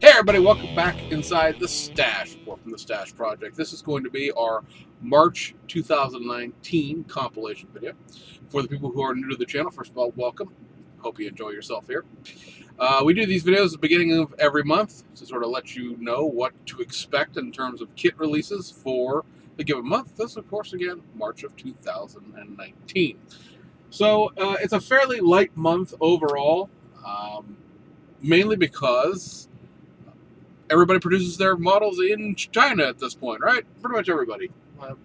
Hey everybody, welcome back inside the Stash Report from the Stash Project. This is going to be our March 2019 compilation video. For the people who are new to the channel, first of all, welcome. Hope you enjoy yourself here. We do these videos at the beginning of every month to sort of let you know what to expect in terms of kit releases for the given month. This, of course, again, March of 2019. So it's a fairly light month overall, mainly because everybody produces their models in China at this point, right? Pretty much everybody.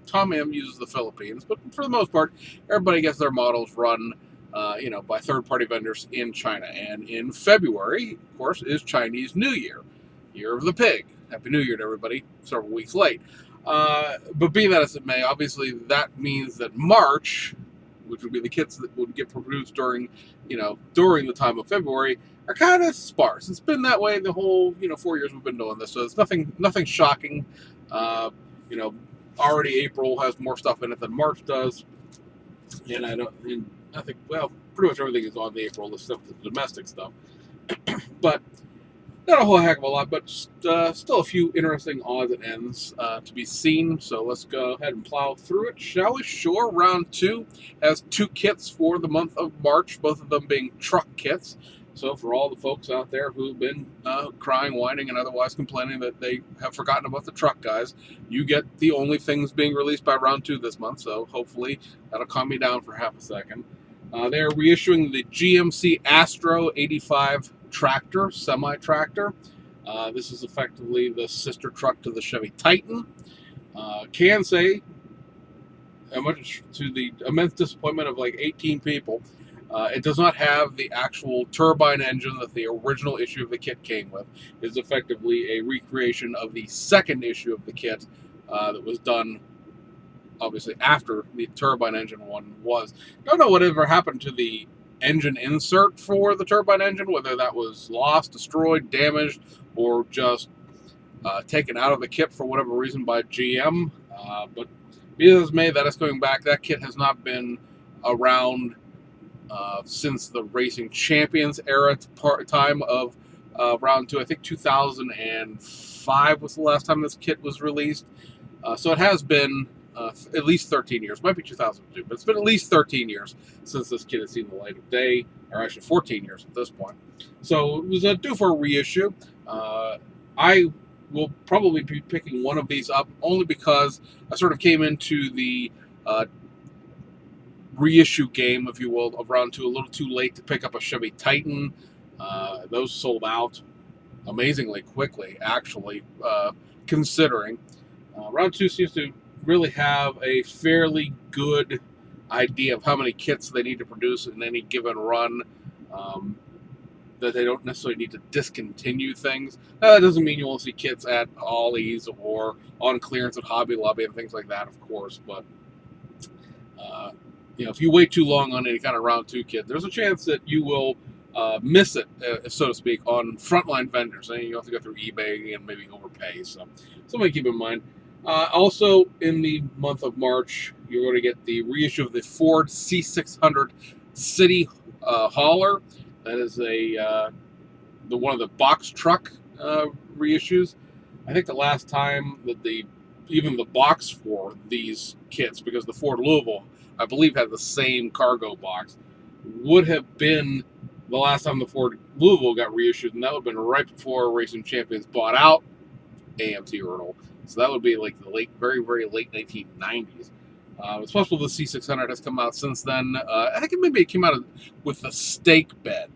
Tom M uses the Philippines, but for the most part, everybody gets their models run, by third-party vendors in China. And in February, of course, is Chinese New Year, Year of the Pig. Happy New Year to everybody, several weeks late. But be that as it may, obviously that means that March, which would be the kits that would get produced during the time of February, are kind of sparse. It's been that way the whole 4 years we've been doing this, so it's nothing shocking. Already April has more stuff in it than March does, and I think pretty much everything is on the April, the domestic stuff, but not a whole heck of a lot, but still a few interesting odds and ends to be seen. So let's go ahead and plow through it, shall we? Sure. Round 2 has 2 kits for the month of March, both of them being truck kits. So for all the folks out there who've been crying, whining, and otherwise complaining that they have forgotten about the truck guys, you get the only things being released by round 2 this month. So hopefully that'll calm me down for half a second. They're reissuing the GMC Astro 85 tractor, semi-tractor. This is effectively the sister truck to the Chevy Titan. Can say, much to the immense disappointment of like 18 people, it does not have the actual turbine engine that the original issue of the kit came with. It is effectively a recreation of the second issue of the kit that was done obviously after the turbine engine one was. Don't know whatever happened to the engine insert for the turbine engine, whether that was lost, destroyed, damaged, or just taken out of the kit for whatever reason by GM. But be as may, that is coming back. That kit has not been around since the Racing Champions era time of round 2. I think 2005 was the last time this kit was released. So it has been at least 13 years. Might be 2002, but it's been at least 13 years since this kit has seen the light of day, or actually 14 years at this point. So it was due for a reissue. I will probably be picking one of these up only because I sort of came into the reissue game, if you will, of round 2 a little too late to pick up a Chevy Titan. Those sold out amazingly quickly, actually, considering. Round 2 seems to really have a fairly good idea of how many kits they need to produce in any given run, that they don't necessarily need to discontinue things. Now, that doesn't mean you won't see kits at Ollie's or on clearance at Hobby Lobby and things like that, of course, but if you wait too long on any kind of round 2 kit, there's a chance that you will miss it, so to speak, on frontline vendors. And you have to go through eBay and maybe overpay, so something to keep in mind. Also, in the month of March, you're going to get the reissue of the Ford C600 City Hauler. That is one of the box truck reissues. I think the last time that even the box for these kits, because the Ford Louisville, I believe, had the same cargo box, would have been the last time the Ford Louisville got reissued, and that would have been right before Racing Champions bought out AMT Ernal. So that would be like the very, very late 1990s. It's possible the C600 has come out since then. I think maybe it came out with the stake bed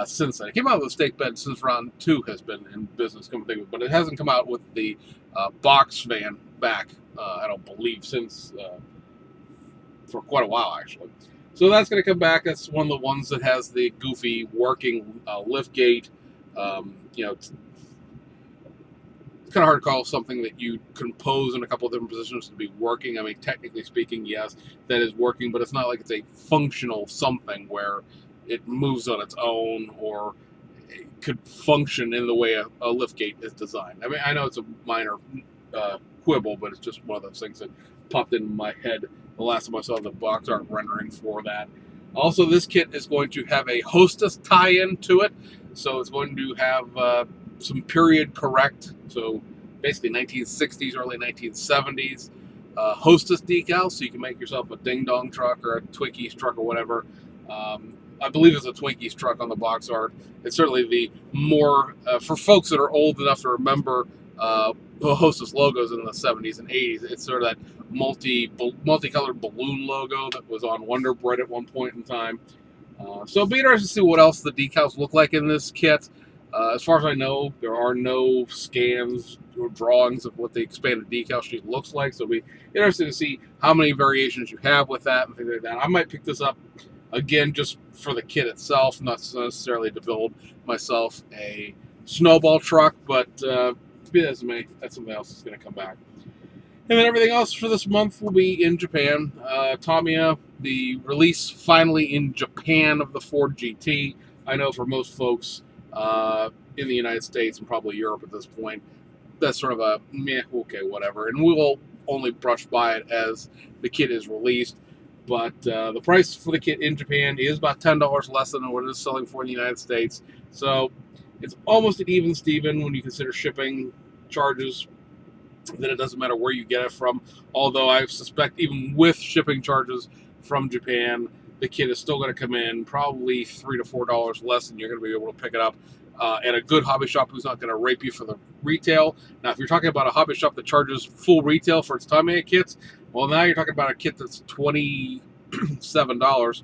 since then. It came out with the stake bed since round 2 has been in business, but it hasn't come out with the box van back, I don't believe, since for quite a while, actually. So that's going to come back. That's one of the ones that has the goofy working lift gate. It's kind of hard to call something that you compose in a couple of different positions to be working. I mean, technically speaking, yes, that is working, but it's not like it's a functional something where it moves on its own or it could function in the way a liftgate is designed. I mean, I know it's a minor quibble, but it's just one of those things that popped into my head the last time I saw the box art rendering for that. Also, this kit is going to have a Hostess tie-in to it, so it's going to have some period correct, so basically 1960s, early 1970s Hostess decals, so you can make yourself a Ding Dong truck or a Twinkies truck or whatever. I believe it's a Twinkies truck on the box art. It's certainly the more, for folks that are old enough to remember the Hostess logos in the 70s and 80s, it's sort of that multicolored balloon logo that was on Wonder Bread at one point in time. So it'll be interesting to see what else the decals look like in this kit. As far as I know, there are no scans or drawings of what the expanded decal sheet looks like. So it'll be interesting to see how many variations you have with that and things like that. I might pick this up again just for the kit itself, not necessarily to build myself a snowball truck, but be that as it may, that's something else that's going to come back. And then everything else for this month will be in Japan. Tamiya, the release finally in Japan of the Ford GT. I know for most folks in the United States and probably Europe at this point, that's sort of a meh, okay, whatever. And we will only brush by it as the kit is released. But the price for the kit in Japan is about $10 less than what it is selling for in the United States. So it's almost an even Steven when you consider shipping charges. Then it doesn't matter where you get it from. Although I suspect even with shipping charges from Japan, the kit is still going to come in probably $3 to $4 less than you're going to be able to pick it up at a good hobby shop who's not going to rape you for the retail. Now, if you're talking about a hobby shop that charges full retail for its Tamiya kits, well, now you're talking about a kit that's $27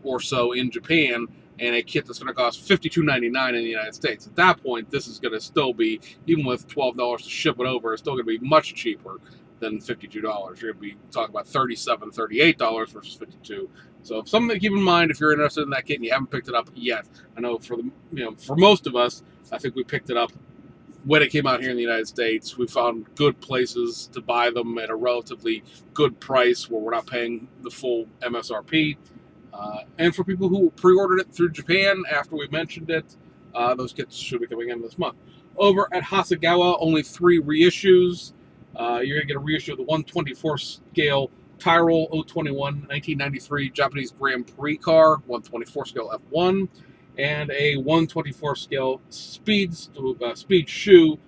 or so in Japan, and a kit that's going to cost $52.99 in the United States. At that point, this is going to still be, even with $12 to ship it over, it's still going to be much cheaper than $52. You're going to be talking about $37, $38 versus $52. So something to keep in mind if you're interested in that kit and you haven't picked it up yet. I know for most of us, I think we picked it up when it came out here in the United States. We found good places to buy them at a relatively good price where we're not paying the full MSRP. And for people who pre-ordered it through Japan after we mentioned it, those kits should be coming in this month. Over at Hasegawa, only 3 reissues. You're going to get a reissue of the 124 scale Tyrol 021 1993 Japanese Grand Prix car, 124 scale F1, and a 124 scale speed shoe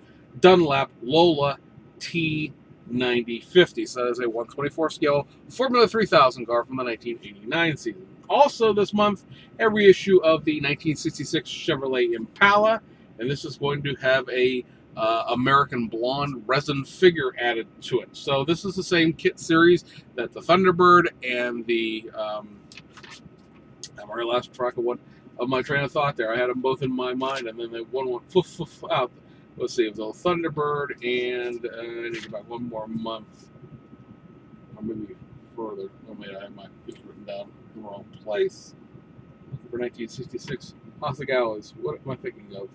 Dunlop Lola T9050. So that is a 124 scale Formula 3000 car from the 1989 season. Also this month, a reissue of the 1966 Chevrolet Impala, and this is going to have a American Blonde resin figure added to it. So this is the same kit series that the Thunderbird and the I'm already lost track of my train of thought there. I had them both in my mind, and then one went out. Let's see, it was a Thunderbird, and I need to go back one more month, or maybe further. Oh, maybe I have my things written down in the wrong place. Looking for 1966 Hasegawas. What am I thinking of?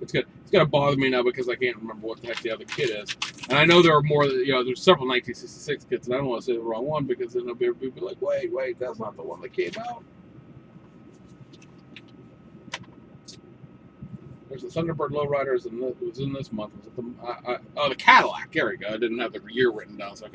It's gonna bother me now because I can't remember what the heck the other kit is. And I know there are more. There's several 1966 kits, and I don't want to say the wrong one because then they'll be like, wait, that's not the one that came out. There's the Thunderbird Lowriders, and it was in this month. Was it the Cadillac? There we go. I didn't have the year written down, so I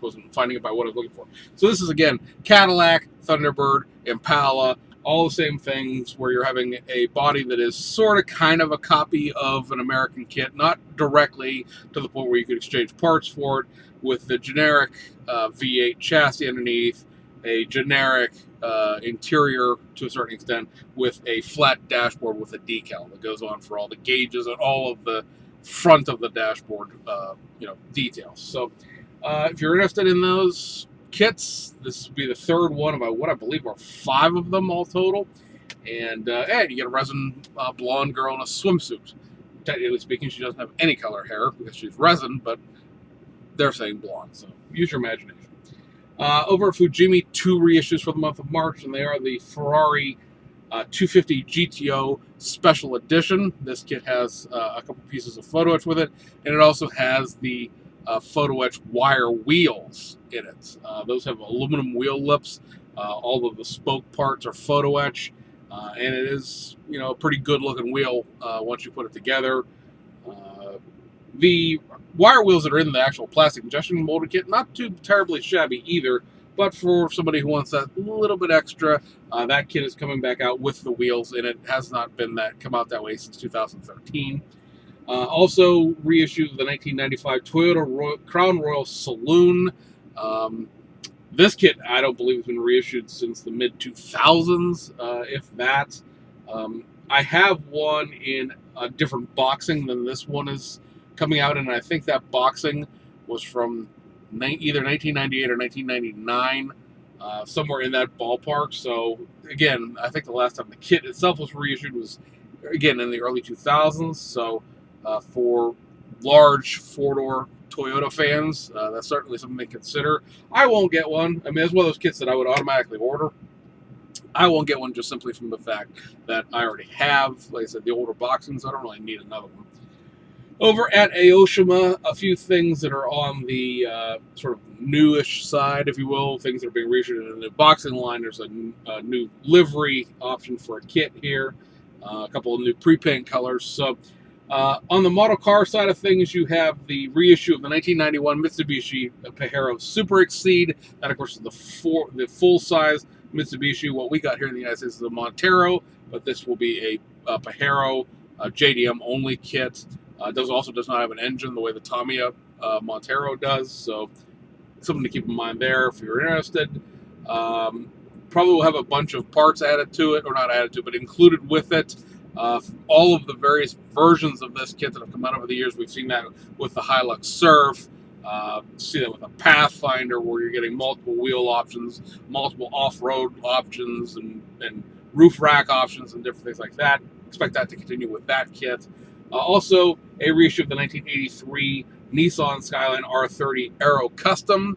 wasn't finding it by what I was looking for. So this is again Cadillac, Thunderbird, Impala. All the same things where you're having a body that is sort of kind of a copy of an American kit, not directly to the point where you could exchange parts for it, with the generic V8 chassis underneath, a generic interior to a certain extent, with a flat dashboard with a decal that goes on for all the gauges and all of the front of the dashboard details. So if you're interested in those kits, this will be the third one of what I believe are 5 of them all total, and you get a resin blonde girl in a swimsuit. Technically speaking, she doesn't have any color hair because she's resin, but they're saying blonde, so use your imagination. Over at Fujimi, 2 reissues for the month of March, and they are the Ferrari 250 GTO Special Edition. This kit has a couple pieces of photo etch with it, and it also has the photo etch wire wheels in it. Those have aluminum wheel lips. All of the spoke parts are photo etch, and it is a pretty good looking wheel once you put it together. The wire wheels that are in the actual plastic injection molded kit, not too terribly shabby either, But for somebody who wants that little bit extra, that kit is coming back out with the wheels, and it has not been come out that way since 2013. Also reissued the 1995 Toyota Crown Royal Saloon. This kit, I don't believe, has been reissued since the mid-2000s, if that. I have one in a different boxing than this one is coming out in, and I think that boxing was from either 1998 or 1999, somewhere in that ballpark. So, again, I think the last time the kit itself was reissued was, again, in the early 2000s. So, for large four-door Toyota fans, that's certainly something to consider. I won't get one. I mean, it's one of those kits that I would automatically order. I won't get one just simply from the fact that I already have, like I said, the older boxings. I don't really need another one. Over at Aoshima, a few things that are on the sort of newish side, if you will, things that are being reissued in the boxing line. There's a new livery option for a kit here, a couple of new pre-paint colors. So on the model car side of things, you have the reissue of the 1991 Mitsubishi Pajero Super Exceed. That, of course, is the full-size Mitsubishi. What we got here in the United States is the Montero, but this will be a Pajero JDM-only kit. Also does not have an engine the way the Tamiya Montero does, so something to keep in mind there if you're interested. Probably will have a bunch of parts added to it, or not added to it, but included with it. All of the various versions of this kit that have come out over the years, we've seen that with the Hilux Surf. See that with a Pathfinder, where you're getting multiple wheel options, multiple off-road options, and roof rack options, and different things like that. Expect that to continue with that kit. Also, a reissue of the 1983 Nissan Skyline R30 Aero Custom.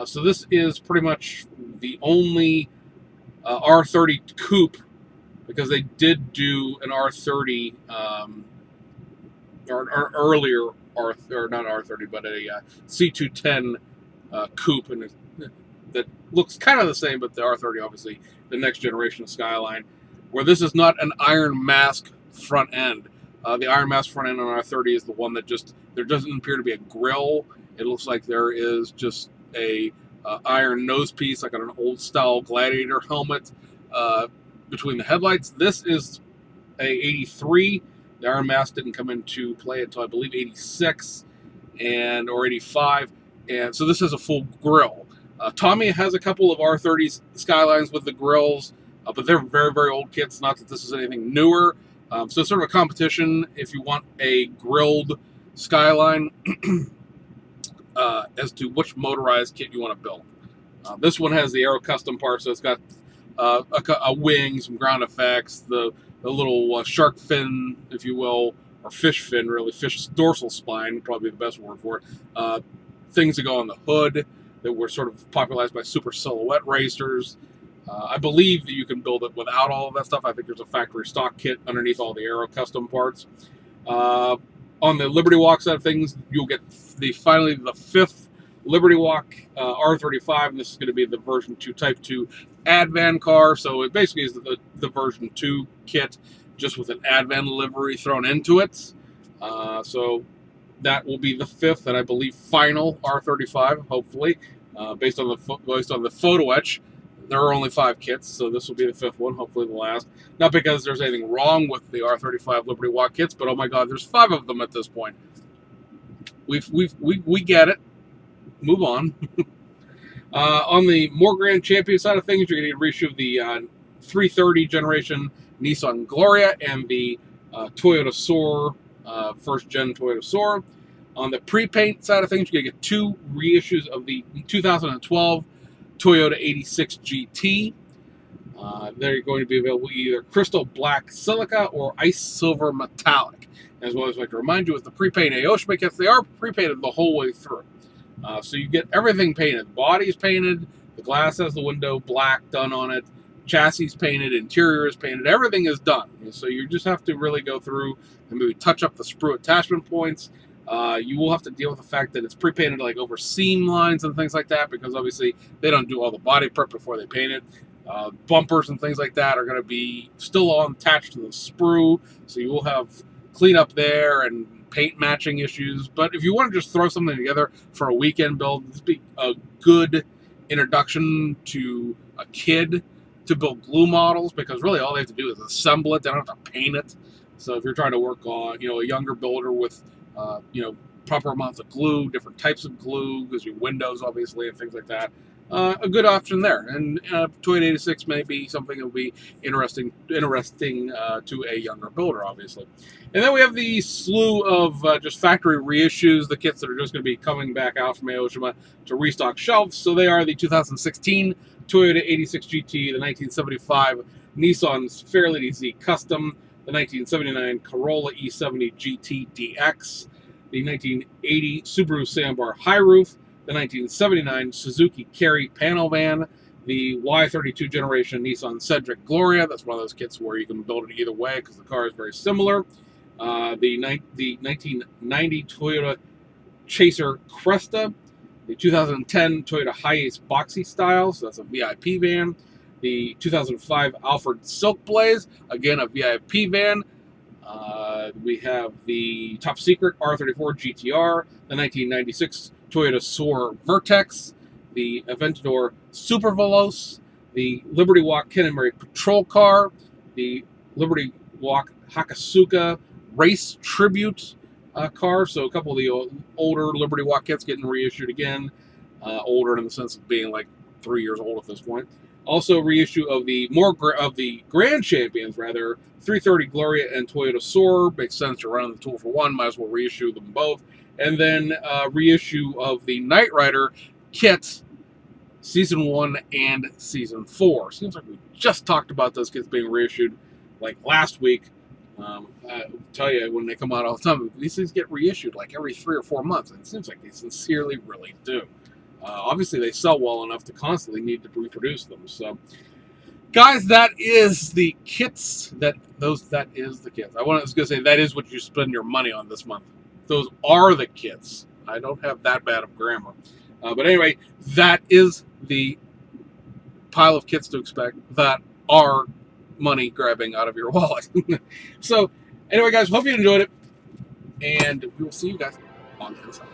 So this is pretty much the only R30 coupe, because they did do an R30 or earlier or not R30, but a C210 coupe, and that looks kind of the same, but the R30 obviously the next generation of Skyline, where this is not an Iron Mask front end. The Iron Mask front end on R30 is the one that there doesn't appear to be a grill. It looks like there is just a iron nose piece, like on an old style Gladiator helmet, between the headlights. This is a 83. The Iron Mask didn't come into play until I believe 86 or 85, and so this has a full grill. Tamiya has a couple of R30 Skylines with the grills, but they're very, very old kits. Not that this is anything newer. So it's sort of a competition if you want a grilled Skyline as to which motorized kit you want to build. This one has the Aero Custom part, so it's got a wing, some ground effects, the little shark fin, if you will, or fish fin, really, fish dorsal spine, probably the best word for it. Things that go on the hood that were sort of popularized by super silhouette racers. I believe that you can build it without all of that stuff. I think there's a factory stock kit underneath all the Aero Custom parts. On the Liberty Walk side of things, you'll get finally the 5th Liberty Walk R35, and this is going to be the version 2 Type 2 Advan car. So it basically is the version 2 kit, just with an Advan livery thrown into it. So that will be the 5th and I believe final R35, hopefully, based on the photo etch. There are only 5 kits, so this will be the 5th one, hopefully the last. Not because there's anything wrong with the R35 Liberty Walk kits, but oh my God, there's 5 of them at this point. We get it. Move on. On the more Grand Champion side of things, you're going to get a reissue of the 330 generation Nissan Gloria and the Toyota Soar, first gen Toyota Soar. On the pre-paint side of things, you're going to get 2 reissues of the 2012 Toyota 86 GT. They're going to be available either crystal black silica or ice silver metallic. As well as I'd like to remind you, with the pre-paint Aoshima kits, they are pre-painted the whole way through. So you get everything painted. The body's painted, the glass has the window black done on it, chassis is painted, interior is painted, everything is done. So you just have to really go through and maybe touch up the sprue attachment points. You will have to deal with the fact that it's pre-painted like over seam lines and things like that, because obviously they don't do all the body prep before they paint it. Bumpers and things like that are going to be still all attached to the sprue, so you will have cleanup there and paint matching issues. But if you want to just throw something together for a weekend build, this would be a good introduction to a kid to build glue models, because really all they have to do is assemble it. They don't have to paint it. So if you're trying to work on, a younger builder with, proper amounts of glue, different types of glue, because your windows obviously and things like that, a good option there. And Toyota 86 may be something that will be interesting to a younger builder, obviously. And then we have the slew of just factory reissues, the kits that are just going to be coming back out from Aoshima to restock shelves. So they are the 2016 Toyota 86 GT, the 1975 Nissan Fairlady Z Custom, the 1979 Corolla E70 GT DX, the 1980 Subaru Sambar High Roof, the 1979 Suzuki Carry Panel Van, the Y32 generation Nissan Cedric Gloria. That's one of those kits where you can build it either way because the car is very similar. The 1990 Toyota Chaser Cresta, the 2010 Toyota Hiace Boxy Style, so that's a VIP van. The 2005 Alfred Silk Blaze, again a VIP van. We have the Top Secret R34 GTR, the 1996 Toyota Soar Vertex, the Aventador Super Veloce, the Liberty Walk Ken and Mary Patrol Car, the Liberty Walk Hakasuka Race Tribute car. So a couple of the older Liberty Walk kits getting reissued again. Older in the sense of being like 3 years old at this point. Also reissue of the Grand Champions, rather, 330 Gloria and Toyota Soar. Makes sense, you're running the tool for one, might as well reissue them both. And then reissue of the Knight Rider kit, Season 1 and Season 4. Seems like we just talked about those kits being reissued like last week. I tell you, when they come out all the time, these things get reissued like every 3 or 4 months. And it seems like they sincerely really do. Obviously, they sell well enough to constantly need to reproduce them. So, guys, that is the kits. That is the kits. I was going to say that is what you spend your money on this month. Those are the kits. I don't have that bad of grammar. But anyway, that is the pile of kits to expect that are money grabbing out of your wallet. So, anyway, guys, hope you enjoyed it. And we will see you guys on the inside.